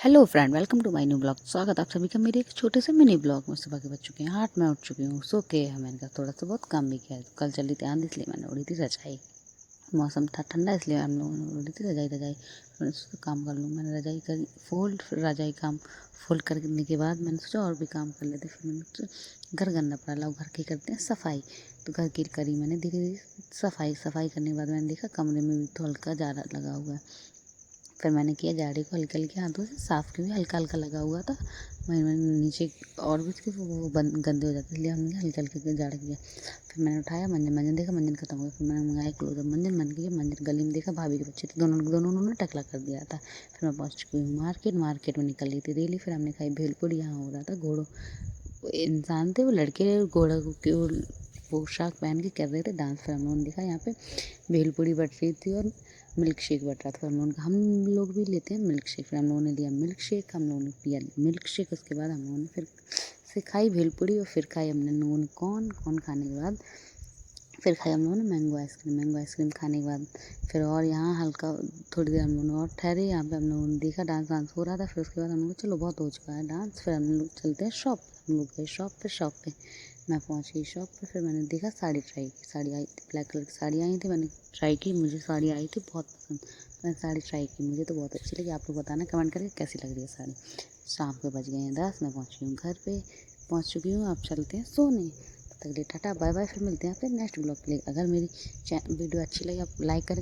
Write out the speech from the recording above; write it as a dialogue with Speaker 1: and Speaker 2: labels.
Speaker 1: Hello friend, welcome to my new blog. स्वागत आप सभी का मेरे एक छोटे से मिनी ब्लॉग में। सुबह के बज चुके हैं 8, मैं उठ चुकी हूँ, सो के है। मैंने कहा थोड़ा सा बहुत काम भी किया है। कल चली थी आंधी, इसलिए मैंने उड़ी थी रजाई। मौसम था ठंडा, इसलिए हम लोगों ने उड़ी थी रजाई। मैंने सोचा काम कर लूँ। मैंने रजाई करी फोल्ड, फिर रजाई काम फोल्ड करने के बाद मैंने सोचा और भी काम कर लेते। फिर मैंने सोचा घर गंदा पड़ा, लाओ घर की करते हैं सफाई। तो घर की करी मैंने धीरे धीरे सफाई करने के बाद मैंने देखा कमरे में भी तो हल्का जाड़ा लगा हुआ है। फिर मैंने किया झाड़ी को हल्के हल्के हाथों से साफ़, क्योंकि हल्का हल्का लगा हुआ था। मैंने नीचे और भी उसके वो गंदे हो जाते, इसलिए हमने हल्के हल्के झाड़ किया। फिर मैंने उठाया मंजन देखा, मंजन खत्म हो गया। फिर मैंने मंगाया क्लोजर मंजन, बन गया मंजन। गली में देखा भाभी के बच्चे थे, दोनों उन्होंने टकला कर दिया था। फिर मैं पहुँच चुकी हूँ मार्केट में निकल रही थी रेली। फिर हमने खाई भेलपुरी। यहाँ हो रहा था घोड़ों, इंसान थे वो लड़के, घोड़ा के पोशाक पहन के कर रहे थे डांस। फिर हम लोगों ने देखा यहाँ पे भेलपुरी बट रही थी और मिल्क शेक बट रहा था। हम लोग भी लेते हैं मिल्क शेक। फिर हम लोगों ने लिया मिल्क शेक, हम लोगों ने पिया मिल्क शेक। उसके बाद हम लोगों ने फिर से खाई भेलपुरी और फिर खाई हमने लोगों ने कौन खाने के बाद फिर खाई हम लोगों ने मैंगो आइसक्रीम खाने के बाद फिर और यहाँ हल्का थोड़ी देर हम लोगों ने और ठहरे। यहाँ पे हम लोगों ने देखा डांस हो रहा था। फिर उसके बाद हम लोग चलो बहुत हो चुका है डांस, फिर हम लोग चलते हैं शॉप। हम लोग गए शॉप पे मैं पहुँच गई शॉप पे। फिर मैंने देखा साड़ी ट्राई की। साड़ी आई थी, ब्लैक कलर की साड़ी आई थी, मैंने ट्राई की। मुझे साड़ी आई थी बहुत पसंद, मैंने साड़ी ट्राई की, मुझे तो बहुत अच्छी लगी। आप लोग बताना कमेंट करके कैसी लग रही है साड़ी। शाम के बज गए हैं 10, मैं पहुँच गई हूँ घर पे, पहुँच चुकी हूँ। आप चलते हैं सोने। तब तक के लिए टाटा बाय बाय। फिर मिलते हैं फिर नेक्स्ट ब्लॉग के लिए। अगर मेरी वीडियो अच्छी लगी आप लाइक करें।